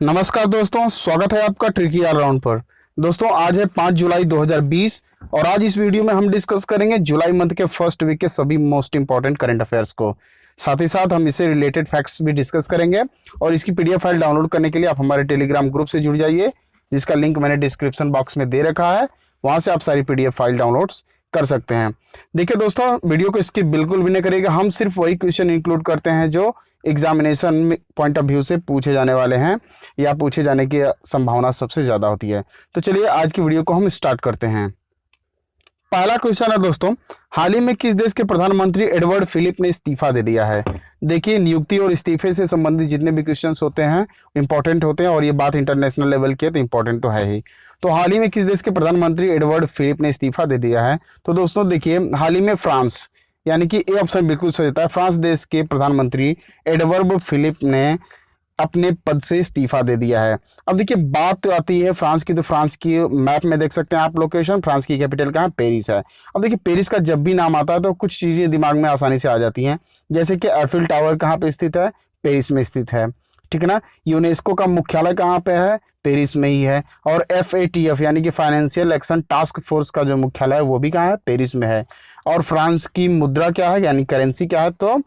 नमस्कार दोस्तों, स्वागत है आपका ट्रिकी ऑलराउंड पर। दोस्तों आज है 5 जुलाई 2020 और आज इस वीडियो में हम डिस्कस करेंगे जुलाई मंथ के फर्स्ट वीक के सभी मोस्ट इंपॉर्टेंट करंट अफेयर्स को। साथ ही साथ हम इससे रिलेटेड फैक्ट्स भी डिस्कस करेंगे और इसकी पीडीएफ फाइल डाउनलोड करने के लिए आप हमारे टेलीग्राम ग्रुप से जुड़ जाइए, जिसका लिंक मैंने डिस्क्रिप्शन बॉक्स में दे रखा है। वहां से आप सारी पीडीएफ फाइल डाउनलोड्स कर सकते हैं। देखिए दोस्तों, वीडियो को स्किप बिल्कुल भी नहीं करिएगा। हम सिर्फ वही क्वेश्चन इंक्लूड करते हैं जो एग्जामिनेशन पॉइंट ऑफ व्यू से पूछे जाने वाले हैं या पूछे जाने की संभावना सबसे ज़्यादा होती है। तो चलिए आज की वीडियो को हम स्टार्ट करते हैं। पहला क्वेश्चन है दोस्तों, हाल ही में किस देश के प्रधानमंत्री एडवर्ड फिलिप ने इस्तीफा दे दिया है। देखिए, नियुक्ति और इस्तीफे से संबंधित जितने भी क्वेश्चंस होते हैं इंपॉर्टेंट होते हैं और ये बात इंटरनेशनल लेवल की है तो इंपॉर्टेंट तो है ही। तो हाल ही में किस देश के प्रधानमंत्री एडवर्ड फिलिप ने इस्तीफा दे दिया है। तो दोस्तों देखिए, हाल ही में फ्रांस, यानी कि ए ऑप्शन बिल्कुल सही होता है। फ्रांस देश के प्रधानमंत्री एडवर्ड फिलिप ने अपने पद से इस्तीफा दे दिया है। अब देखिए, बात आती है फ्रांस की, तो फ्रांस की मैप में देख सकते हैं आप लोकेशन। फ्रांस की कैपिटल कहाँ है? पेरिस है। अब देखिए, पेरिस का जब भी नाम आता है तो कुछ चीजें दिमाग में आसानी से आ जाती हैं, जैसे कि एफिल टावर कहाँ पे स्थित है? पेरिस में स्थित है, ठीक है ना। यूनेस्को का मुख्यालय कहाँ पे है? पेरिस में ही है। और FATF यानी कि फाइनेंशियल एक्शन टास्क फोर्स का जो मुख्यालय है वो भी कहाँ है? पेरिस में है। और फ्रांस की मुद्रा क्या है, यानी करेंसी क्या है? तो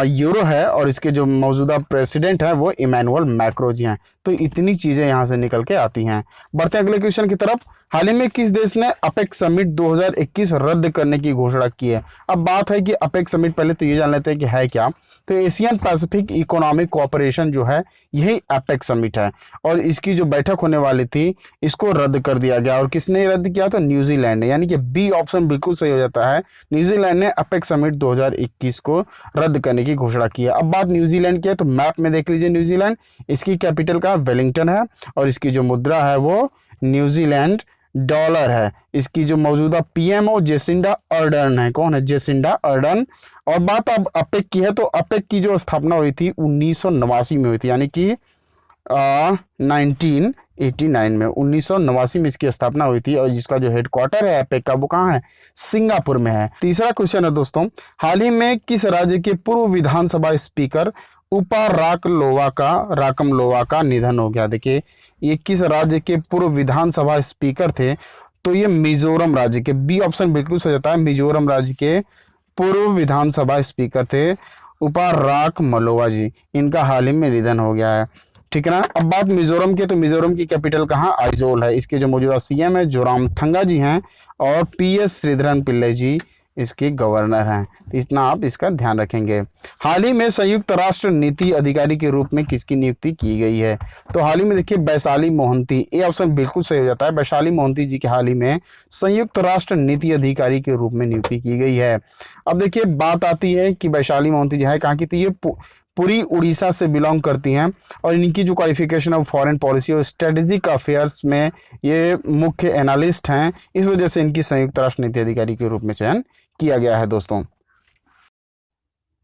यूरो है। और इसके जो मौजूदा प्रेसिडेंट है वो इमैनुअल मैक्रों जी हैं। तो इतनी चीजें यहाँ से निकल के आती हैं। बढ़ते हैं अगले क्वेश्चन की तरफ। हाल ही में किस देश ने अपेक समिट 2021 रद्द करने की घोषणा की है। अब बात है कि अपेक समिट, पहले तो ये जान लेते हैं कि है क्या। तो एशियन पैसिफिक इकोनॉमिक कोऑपरेशन जो है यही अपेक समिट है और इसकी जो बैठक होने वाली थी इसको रद्द कर दिया गया। और किसने रद्द किया? तो न्यूजीलैंड ने, यानी कि बी ऑप्शन बिल्कुल सही हो जाता है। न्यूजीलैंड ने अपेक समिट 2021 को रद्द करने की घोषणा की है। अब बात न्यूजीलैंड की है तो मैप में देख लीजिए, न्यूजीलैंड, इसकी कैपिटल का वेलिंगटन है और इसकी जो मुद्रा है वो न्यूजीलैंड डॉलर है। इसकी जो मौजूदा पीएमओ जेसिंडा अर्डर्न है। कौन है? Jacinda Ardern. और बात अब अपेक की है तो अपेक की जो स्थापना हुई थी 1989 में हुई थी, यानी कि 1989 में 1989 में इसकी स्थापना हुई थी। और जिसका जो हेडक्वार्टर है अपेक का वो कहाँ है? सिंगापुर में है। तीसरा क्वेश्चन है दोस्तों, हाल ही में किस राज्य के पूर्व विधानसभा स्पीकर उपा राकमलोवा का निधन हो गया। देखिए, ये किस राज्य के पूर्व विधानसभा स्पीकर थे? तो ये मिजोरम राज्य के, बी ऑप्शन बिल्कुल सही होता है। मिजोरम राज्य के पूर्व विधानसभा स्पीकर थे उपा राकमलोवा जी। इनका हाल ही में निधन हो गया है, ठीक है ना। अब बात मिजोरम की, तो मिजोरम की कैपिटल कहाँ? आइजोल है। इसके जो मौजूदा सीएम है जोरामथंगा जी हैं और PS श्रीधरन पिल्ले जी इसके गवर्नर हैं। तो इतना आप इसका ध्यान रखेंगे। हाल ही में संयुक्त राष्ट्र नीति अधिकारी के रूप में किसकी नियुक्ति की गई है? तो हाल ही में देखिए वैशाली मोहंती, ए ऑप्शन बिल्कुल सही हो जाता है। वैशाली मोहंती जी के हाल ही में संयुक्त राष्ट्र नीति अधिकारी के रूप में नियुक्ति की गई है। अब देखिए, बात आती है कि वैशाली मोहंती जो है कहाँ की थी? ये पूरी उड़ीसा से बिलोंग करती हैं और इनकी जो क्वालिफिकेशन है फॉरेन पॉलिसी और स्ट्रेटेजिक अफेयर्स में ये मुख्य एनालिस्ट हैं। इस वजह से इनकी संयुक्त राष्ट्र नीति अधिकारी के रूप में चयन किया गया है दोस्तों।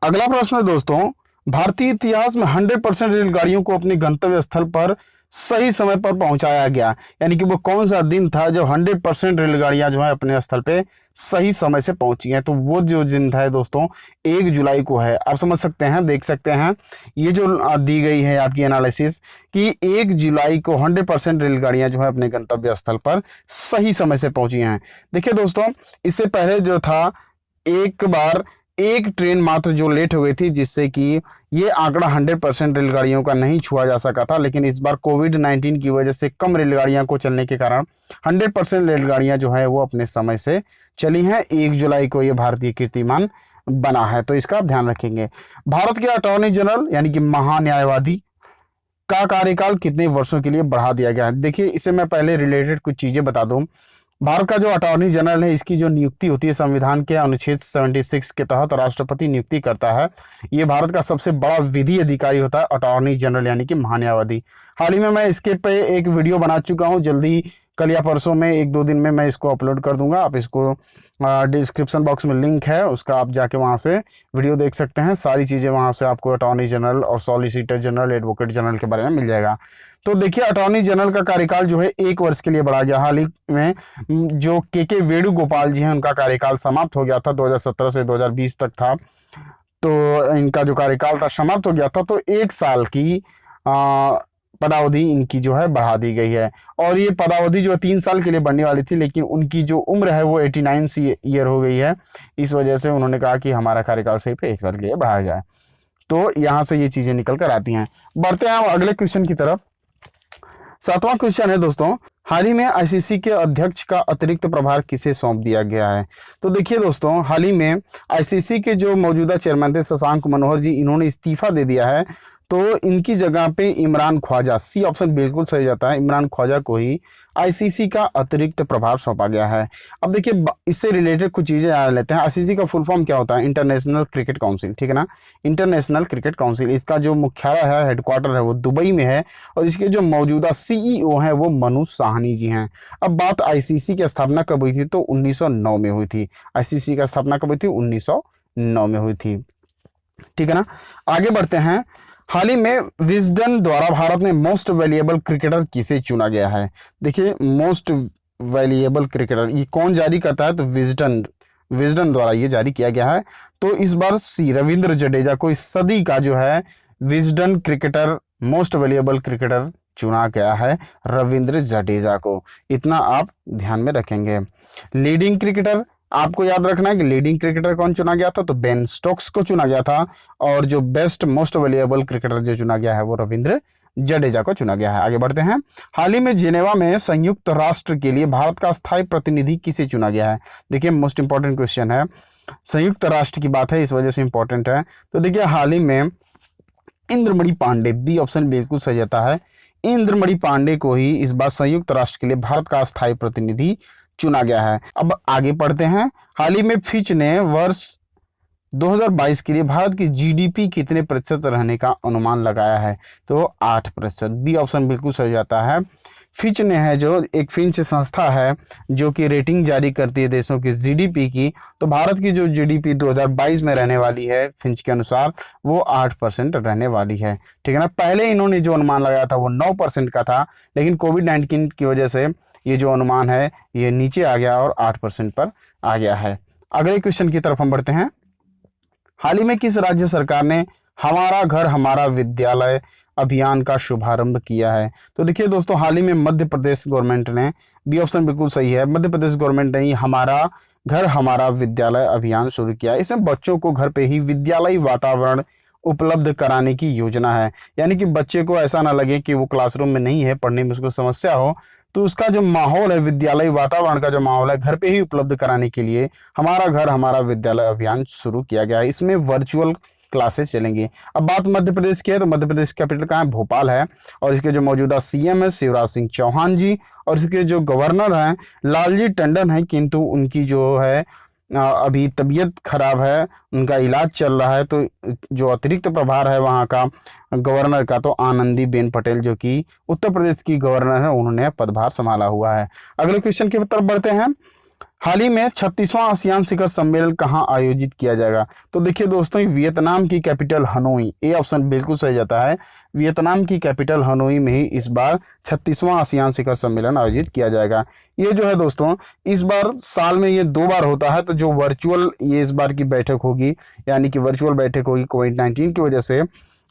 अगला प्रश्न है दोस्तों, भारतीय इतिहास में 100% रेलगाड़ियों को अपने गंतव्य स्थल पर सही समय पर पहुंचाया गया, यानी कि वो कौन सा दिन था जब 100% रेलगाड़ियां जो है अपने स्थल पे सही समय से पहुंची हैं। तो वो जो दिन था दोस्तों 1 जुलाई को है। आप समझ सकते हैं, देख सकते हैं ये जो दी गई है आपकी एनालिसिस कि 1 जुलाई को 100% रेलगाड़ियां जो है अपने गंतव्य स्थल पर सही समय से पहुंची हैं। देखिए दोस्तों, इससे पहले जो था एक बार एक ट्रेन मात्र जो लेट हो गई थी, जिससे कि ये आंकड़ा 100% रेलगाड़ियों का नहीं छुआ जा सका था। लेकिन इस बार कोविड-19 की वजह से कम रेलगाड़ियां को चलने के कारण 100% रेलगाड़ियां जो है वो अपने समय से चली हैं। 1 जुलाई को ये भारतीय कीर्तिमान बना है, तो इसका आप ध्यान रखेंगे। भारत के अटॉर्नी जनरल यानी कि महान्यायवादी का कार्यकाल कितने वर्षों के लिए बढ़ा दिया गया है? देखिए, इसे मैं पहले रिलेटेड कुछ चीजें बता दूं। भारत का जो अटॉर्नी जनरल है इसकी जो नियुक्ति होती है संविधान के अनुच्छेद 76 के तहत राष्ट्रपति नियुक्ति करता है। ये भारत का सबसे बड़ा विधि अधिकारी होता है अटॉर्नी जनरल, यानी कि महान्यायवादी। हाल ही में मैं इसके पे एक वीडियो बना चुका हूँ, जल्दी कल या परसों में 1-2 दिन में मैं इसको अपलोड कर दूंगा। आप इसको डिस्क्रिप्शन बॉक्स में लिंक है उसका, आप जाके वहाँ से वीडियो देख सकते हैं। सारी चीज़ें वहाँ से आपको अटॉर्नी जनरल और सॉलिसिटर जनरल, एडवोकेट जनरल के बारे में मिल जाएगा। तो देखिए, अटॉर्नी जनरल का कार्यकाल जो है 1 वर्ष के लिए बढ़ा गया। हाल ही में जो के वेणुगोपाल जी हैं उनका कार्यकाल समाप्त हो गया था, 2017 से 2020 तक था। तो इनका जो कार्यकाल था समाप्त हो गया था, तो 1 साल की पदावधि इनकी जो है बढ़ा दी गई है। और ये पदावधि जो 3 साल के लिए बढ़ने वाली थी, लेकिन उनकी जो उम्र है वो 89 ईयर हो गई है। इस वजह से उन्होंने कहा कि हमारा कार्यकाल सिर्फ 1 साल के लिए बढ़ाया जाए। तो यहाँ से ये चीज़ें निकल कर आती हैं। बढ़ते हैं हम अगले क्वेश्चन की तरफ। 7वां क्वेश्चन है दोस्तों, हाल ही में आईसीसी के अध्यक्ष का अतिरिक्त प्रभार किसे सौंप दिया गया है? तो देखिए दोस्तों, हाल ही में आईसीसी के जो मौजूदा चेयरमैन थे शशांक मनोहर जी, इन्होंने इस्तीफा दे दिया है। तो इनकी जगह पे इमरान ख्वाजा, सी ऑप्शन बिल्कुल सही जाता है, इमरान ख्वाजा को ही आईसीसी का अतिरिक्त प्रभार सौंपा गया है। अब देखिए इससे रिलेटेड कुछ चीज़ें जान लेते हैं। आईसीसी का फुल फॉर्म क्या होता है? इंटरनेशनल क्रिकेट काउंसिल, ठीक है ना, इंटरनेशनल क्रिकेट काउंसिल। इसका जो मुख्यालय है, हेडक्वार्टर है, वो दुबई में है और इसके जो मौजूदा सीईओ हैं वो मनु साहनी जी हैं। अब बात आईसीसी की स्थापना कब हुई थी? तो 1909 में हुई थी। आईसीसी का स्थापना कब हुई थी? 1909 में हुई थी, ठीक है ना। आगे बढ़ते हैं। हाल ही में विजडन द्वारा भारत में मोस्ट वैल्यूएबल क्रिकेटर किसे चुना गया है? देखिए मोस्ट वैल्यूएबल क्रिकेटर ये कौन जारी करता है? तो विजडन द्वारा ये जारी किया गया है। तो इस बार सी रविंद्र जडेजा को इस सदी का जो है Wisden cricketer, most valuable cricketer चुना गया है, रविंद्र जडेजा को। इतना आप ध्यान में रखेंगे। लीडिंग क्रिकेटर आपको याद रखना है कि लीडिंग क्रिकेटर कौन चुना गया था? तो बेन स्टोक्स को चुना गया था। और जो बेस्ट मोस्ट वैल्यूएबल क्रिकेटर जो चुना गया है वो रविंद्र जडेजा को चुना गया है। आगे बढ़ते हैं। हाल ही में जिनेवा में संयुक्त राष्ट्र के लिए भारत का स्थायी प्रतिनिधि किसे चुना गया है? देखिए मोस्ट इंपॉर्टेंट क्वेश्चन है, संयुक्त राष्ट्र की बात है इस वजह से इंपॉर्टेंट है। तो देखिए हाल ही में इंद्रमणि पांडे, बी ऑप्शन बिल्कुल सही आता है, इंद्रमणि पांडे को ही इस बार संयुक्त राष्ट्र के लिए भारत का स्थायी प्रतिनिधि चुना गया है। अब आगे पढ़ते हैं। हाल ही में फिच ने वर्ष 2022 के लिए भारत की जीडीपी कितने प्रतिशत रहने का अनुमान लगाया है? तो 8%, बी ऑप्शन बिल्कुल सही जाता है। फिच ने है जो एक फिंच संस्था है जो कि रेटिंग जारी करती है देशों की जीडीपी की। तो भारत की जो जीडीपी 2022 में रहने वाली है फिंच के अनुसार वो 8% रहने वाली है, ठीक है ना। पहले इन्होंने जो अनुमान लगाया था वो 9% का था, लेकिन कोविड-19 की वजह से ये जो अनुमान है ये नीचे आ गया और 8% पर आ गया है। अगले क्वेश्चन की तरफ हम बढ़ते हैं। हाल ही में किस राज्य सरकार ने हमारा घर हमारा विद्यालय अभियान का शुभारंभ किया है? तो देखिए दोस्तों, हाल ही में मध्य प्रदेश गवर्नमेंट ने, बी ऑप्शन बिल्कुल सही है, मध्य प्रदेश गवर्नमेंट ने ही हमारा घर हमारा विद्यालय अभियान शुरू किया। इसमें बच्चों को घर पे ही विद्यालयी वातावरण उपलब्ध कराने की योजना है। यानी कि बच्चे को ऐसा ना लगे कि वो क्लासरूम में नहीं है, पढ़ने में उसको समस्या हो, तो उसका जो माहौल है, विद्यालय वातावरण का जो माहौल है, घर पे ही उपलब्ध कराने के लिए हमारा घर हमारा विद्यालय अभियान शुरू किया गया है। इसमें वर्चुअल क्लासेस चलेंगी। अब बात मध्य प्रदेश की है तो मध्य प्रदेश कैपिटल कहाँ है? भोपाल है। और इसके जो मौजूदा सीएम है शिवराज सिंह चौहान जी, और इसके जो गवर्नर हैं लालजी टंडन है, किंतु उनकी जो है अभी तबीयत खराब है, उनका इलाज चल रहा है। तो जो अतिरिक्त प्रभार है वहाँ का गवर्नर का, तो आनंदीबेन पटेल जो कि उत्तर प्रदेश की गवर्नर है, उन्होंने पदभार संभाला हुआ है। अगले क्वेश्चन की तरफ बढ़ते हैं। हाल ही में 36वां आसियान शिखर सम्मेलन कहां आयोजित किया जाएगा? तो देखिए दोस्तों, वियतनाम की कैपिटल हनोई, ए ऑप्शन बिल्कुल सही जाता है। वियतनाम की कैपिटल हनोई में ही इस बार 36वां आसियान शिखर सम्मेलन आयोजित किया जाएगा। ये जो है दोस्तों, इस बार साल में ये 2 बार होता है। तो जो वर्चुअल ये इस बार की बैठक होगी, यानी कि वर्चुअल बैठक होगी कोविड-19 की वजह से,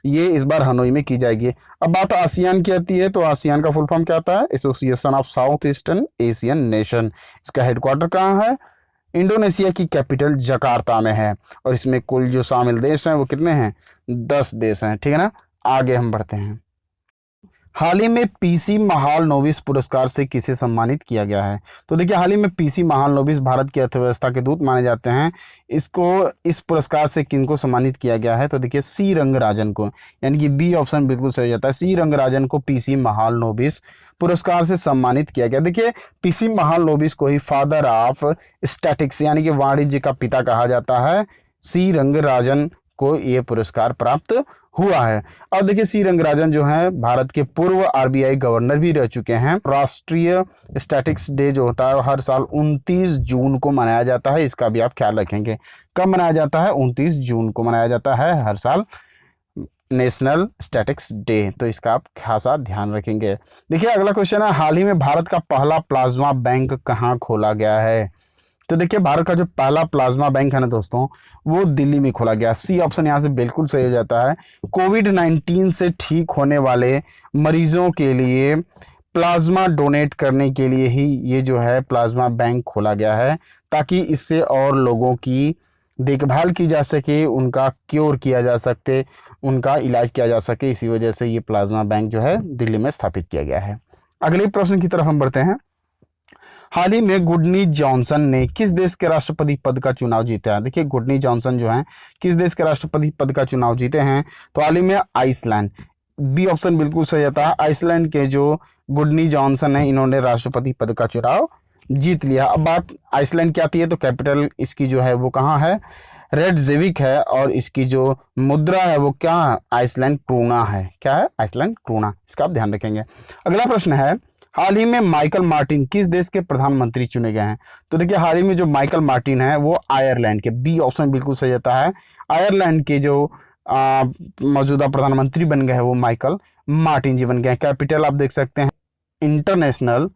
ये इस बार हनोई में की जाएगी। अब बात आसियान की आती है तो आसियान का फुल फॉर्म क्या आता है? Association of south eastern Asian nation. इसका हेडक्वार्टर कहाँ है? इंडोनेशिया की कैपिटल जकार्ता में है। और इसमें कुल जो शामिल देश हैं वो कितने हैं? 10 देश हैं, ठीक है ना। आगे हम बढ़ते हैं। हाल ही में पीसी महालनोबिस पुरस्कार से किसे सम्मानित किया गया है? तो देखिए हाल ही में पीसी महालनोबिस भारत की अर्थव्यवस्था के दूत माने जाते हैं। इसको इस पुरस्कार से किनको सम्मानित किया गया है? तो देखिए सी रंगराजन को, यानी कि बी ऑप्शन बिल्कुल सही जाता है। सी रंगराजन को पीसी महालनोबिस पुरस्कार से सम्मानित किया गया। देखिए पीसी महालनोबिस को ही फादर ऑफ स्टैटिक्स यानी कि वाणिज्य का पिता कहा जाता है। सी रंगराजन को ये पुरस्कार प्राप्त हुआ है। और देखिए सी रंगराजन जो है भारत के पूर्व आरबीआई गवर्नर भी रह चुके हैं। राष्ट्रीय स्टैटिक्स डे जो होता है हर साल 29 जून को मनाया जाता है। इसका भी आप ख्याल रखेंगे। कब मनाया जाता है? 29 जून को मनाया जाता है हर साल नेशनल स्टैटिक्स डे। तो इसका आप खासा ध्यान रखेंगे। देखिए अगला क्वेश्चन है, हाल ही में भारत का पहला प्लाज्मा बैंक कहाँ खोला गया है? तो देखिए भारत का जो पहला प्लाज्मा बैंक है ना दोस्तों, वो दिल्ली में खोला गया। सी ऑप्शन यहाँ से बिल्कुल सही हो जाता है। कोविड-19 से ठीक होने वाले मरीजों के लिए प्लाज्मा डोनेट करने के लिए ही ये जो है प्लाज्मा बैंक खोला गया है, ताकि इससे और लोगों की देखभाल की जा सके, उनका क्योर किया जा सके, उनका इलाज किया जा सके। इसी वजह से ये प्लाज्मा बैंक जो है दिल्ली में स्थापित किया गया है। अगले प्रश्न की तरफ हम बढ़ते हैं। हाल ही में गुडनी जॉनसन ने किस देश के राष्ट्रपति पद का चुनाव जीता है? देखिए गुडनी जॉनसन जो है किस देश के राष्ट्रपति पद का चुनाव जीते हैं? तो हाल ही में आइसलैंड। बी ऑप्शन बिल्कुल सही आता है। आइसलैंड के जो गुडनी जॉनसन है, इन्होंने राष्ट्रपति पद का चुनाव जीत लिया। अब बात आइसलैंड की आती है तो कैपिटल इसकी जो है वो कहाँ है? रेडजेविक है। और इसकी जो मुद्रा है वो क्या है? आइसलैंड क्रोना है। क्या है? Iceland krona. इसका आप ध्यान रखेंगे। अगला प्रश्न है, हाल ही में माइकल मार्टिन किस देश के प्रधानमंत्री चुने गए हैं? तो देखिए हाल ही में जो माइकल मार्टिन है वो आयरलैंड के। बी ऑप्शन बिल्कुल सही आता है। आयरलैंड के जो मौजूदा प्रधानमंत्री बन गए हैं वो माइकल मार्टिन जी बन गए हैं। कैपिटल आप देख सकते हैं इंटरनेशनल।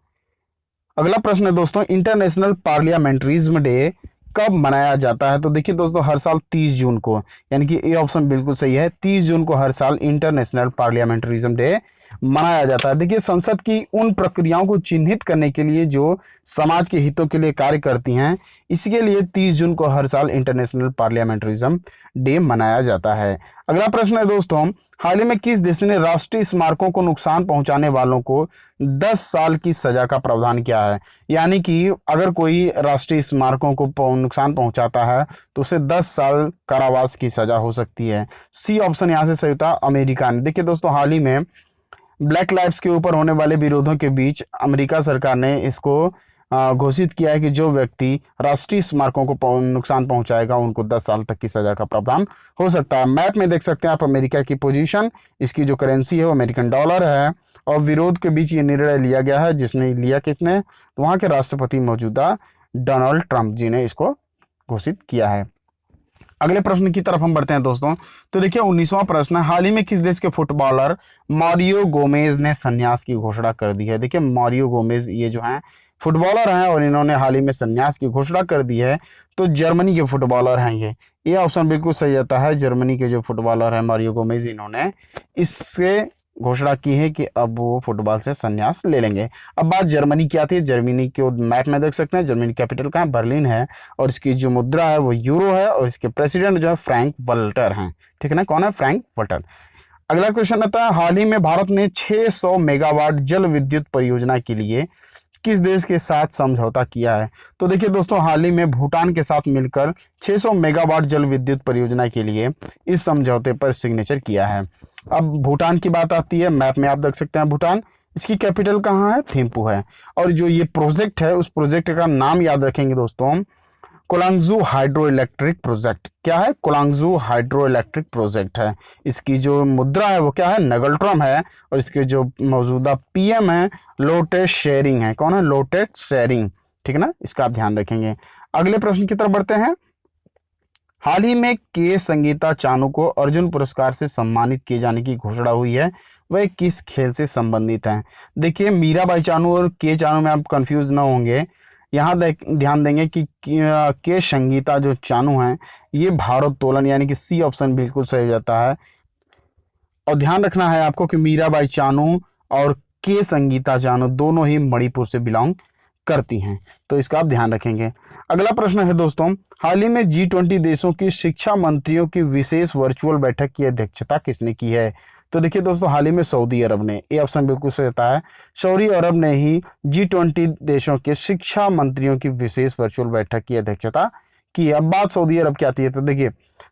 अगला प्रश्न है दोस्तों, इंटरनेशनल पार्लियामेंट्रिज्म डे कब मनाया जाता है? तो देखिए दोस्तों हर साल 30 जून को, यानी कि ए ऑप्शन बिल्कुल सही है। 30 जून को हर साल इंटरनेशनल पार्लियामेंट्रिज्म डे मनाया जाता है। देखिए संसद की उन प्रक्रियाओं को चिन्हित करने के लिए जो समाज के हितों के लिए कार्य करती हैं, इसके लिए 30 जून को हर साल इंटरनेशनल पार्लियामेंट्रिज्म डे मनाया जाता है। अगला प्रश्न है दोस्तों, हाल ही में किस देश ने राष्ट्रीय स्मारकों को नुकसान पहुंचाने वालों को 10 साल की सजा का प्रावधान किया है? यानी कि अगर कोई राष्ट्रीय स्मारकों को नुकसान पहुंचाता है तो उसे 10 साल कारावास की सजा हो सकती है। सी ऑप्शन यहां से सही होता है अमेरिका ने। देखिए दोस्तों हाल ही में ब्लैक लाइव्स के ऊपर होने वाले विरोधों के बीच अमेरिका सरकार ने इसको घोषित किया है कि जो व्यक्ति राष्ट्रीय स्मारकों को नुकसान पहुंचाएगा उनको 10 साल तक की सजा का प्रावधान हो सकता है। मैप में देख सकते हैं आप अमेरिका की पोजीशन, इसकी जो करेंसी है वो अमेरिकन डॉलर है। और विरोध के बीच ये निर्णय लिया गया है। जिसने लिया किसने? तो वहाँ के राष्ट्रपति मौजूदा डोनाल्ड ट्रंप जी ने इसको घोषित किया है। अगले प्रश्न की तरफ हम बढ़ते हैं दोस्तों। तो देखिए 19वां प्रश्न है, हाल ही में किस देश के फुटबॉलर मारियो गोमेज ने संन्यास की घोषणा कर दी है? देखिए मारियो गोमेज ये जो हैं फुटबॉलर हैं और इन्होंने हाल ही में संन्यास की घोषणा कर दी है। तो जर्मनी के फुटबॉलर हैं ये ऑप्शन बिल्कुल सही आता है। जर्मनी के जो फुटबॉलर हैं मारियो गोमेज, इन्होंने इससे घोषणा की है कि अब वो फुटबॉल से संन्यास ले लेंगे। अब बात जर्मनी की आती है। जर्मनी के मैप में देख सकते हैं जर्मनी कैपिटल कहाँ है? बर्लिन है। और इसकी जो मुद्रा है वो यूरो है। और इसके प्रेसिडेंट जो है फ्रैंक वल्टर हैं। ठीक है ना? कौन है? फ्रैंक वल्टर। अगला क्वेश्चन आता है, हाल ही में भारत ने 600 मेगावाट जल विद्युत परियोजना के लिए किस देश के साथ समझौता किया है? तो देखिए दोस्तों हाल ही में भूटान के साथ मिलकर 600 मेगावाट जल विद्युत परियोजना के लिए इस समझौते पर सिग्नेचर किया है। अब भूटान की बात आती है। मैप में आप देख सकते हैं भूटान, इसकी कैपिटल कहाँ है? थिम्पू है। और जो ये प्रोजेक्ट है उस प्रोजेक्ट का नाम याद रखेंगे दोस्तों, कोलांगजू हाइड्रो इलेक्ट्रिक प्रोजेक्ट। क्या है? कोलांगजू हाइड्रो इलेक्ट्रिक प्रोजेक्ट है। इसकी जो मुद्रा है वो क्या है? नगलट्रम है। और इसके जो मौजूदा पीएम है लोटे शेरिंग है। कौन है? लोटे शेरिंग। ठीक है ना? इसका आप ध्यान रखेंगे। अगले प्रश्न की तरफ बढ़ते हैं। हाल ही में के संगीता चानू को अर्जुन पुरस्कार से सम्मानित किए जाने की घोषणा हुई है, वह किस खेल से संबंधित हैं? देखिए मीराबाई चानू और के चानू में आप कंफ्यूज ना होंगे। यहाँ ध्यान देंगे कि के संगीता जो चानू हैं ये भारोत्तोलन, यानी कि सी ऑप्शन बिल्कुल सही हो जाता है। और ध्यान रखना है आपको कि मीराबाई चानू और के संगीता चानू दोनों ही मणिपुर से बिलोंग करती हैं। तो इसका आप ध्यान रखेंगे। अगला प्रश्न है दोस्तों, हाल ही में G20 देशों की शिक्षा मंत्रियों की विशेष वर्चुअल बैठक की अध्यक्षता किसने की है? तो देखिए दोस्तों हाल ही में सऊदी अरब ने। ये ऑप्शन बिल्कुल सही होता है। सऊदी अरब ने ही G20 देशों के शिक्षा मंत्रियों की विशेष वर्चुअल बैठक की अध्यक्षता की। अब बात सऊदी अरब की आती है तो देखिए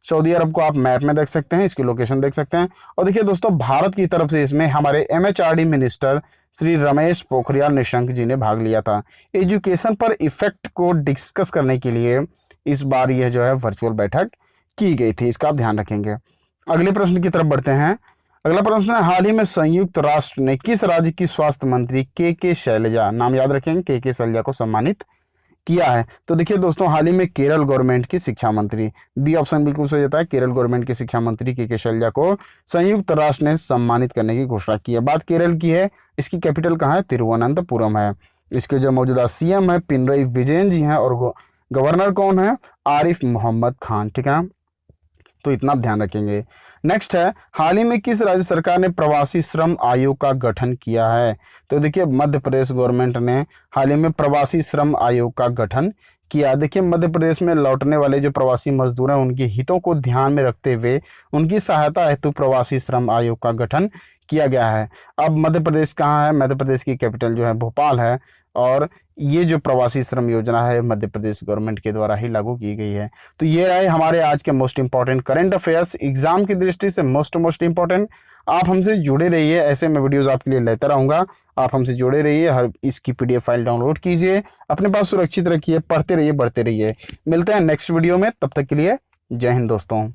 सऊदी अरब को आप मैप में देख सकते हैं, इसकी लोकेशन देख सकते हैं। और देखिए दोस्तों भारत की तरफ से इसमें हमारे MHRD मिनिस्टर श्री रमेश पोखरियाल निशंक जी ने भाग लिया था। एजुकेशन पर इफेक्ट को डिस्कस करने के लिए इस बार यह जो है वर्चुअल बैठक की गई थी। इसका आप ध्यान रखेंगे। अगले प्रश्न की तरफ बढ़ते हैं। अगला प्रश्न है, हाल ही में संयुक्त राष्ट्र ने किस राज्य की स्वास्थ्य मंत्री के शैलजा, नाम याद रखेंगे, के शैलजा को सम्मानित किया है? तो देखिए दोस्तों हाल ही में केरल गवर्नमेंट की शिक्षा मंत्री। बी ऑप्शन बिल्कुल सही होता है। केरल गवर्नमेंट की शिक्षा मंत्री के शैलजा को संयुक्त राष्ट्र ने सम्मानित करने की घोषणा की है। बात केरल की है। इसकी कैपिटल कहाँ है? तिरुवनंतपुरम है। इसके जो मौजूदा CM है पिनरई विजयन जी हैं और गवर्नर कौन है? आरिफ मोहम्मद खान, ठीक है ना। तो इतना आप ध्यान रखेंगे। नेक्स्ट है, हाल ही में किस राज्य सरकार ने प्रवासी श्रम आयोग का गठन किया है? तो देखिए मध्य प्रदेश गवर्नमेंट ने हाल ही में प्रवासी श्रम आयोग का गठन किया। देखिए मध्य प्रदेश में लौटने वाले जो प्रवासी मजदूर हैं उनके हितों को ध्यान में रखते हुए उनकी सहायता हेतु प्रवासी श्रम आयोग का गठन किया गया है। अब मध्य प्रदेश कहाँ है? मध्य प्रदेश की कैपिटल जो है भोपाल है, और ये जो प्रवासी श्रम योजना है मध्य प्रदेश गवर्नमेंट के द्वारा ही लागू की गई है। तो ये रहे हमारे आज के most important current affairs, exam की दृष्टि से मोस्ट इंपॉर्टेंट। आप हमसे जुड़े रहिए, ऐसे मैं वीडियोस आपके लिए लेता रहूंगा। आप हमसे जुड़े रहिए, हर इसकी PDF फाइल डाउनलोड कीजिए, अपने पास सुरक्षित रखिए, पढ़ते रहिए, बढ़ते रहिए। मिलते हैं नेक्स्ट वीडियो में, तब तक के लिए जय हिंद दोस्तों।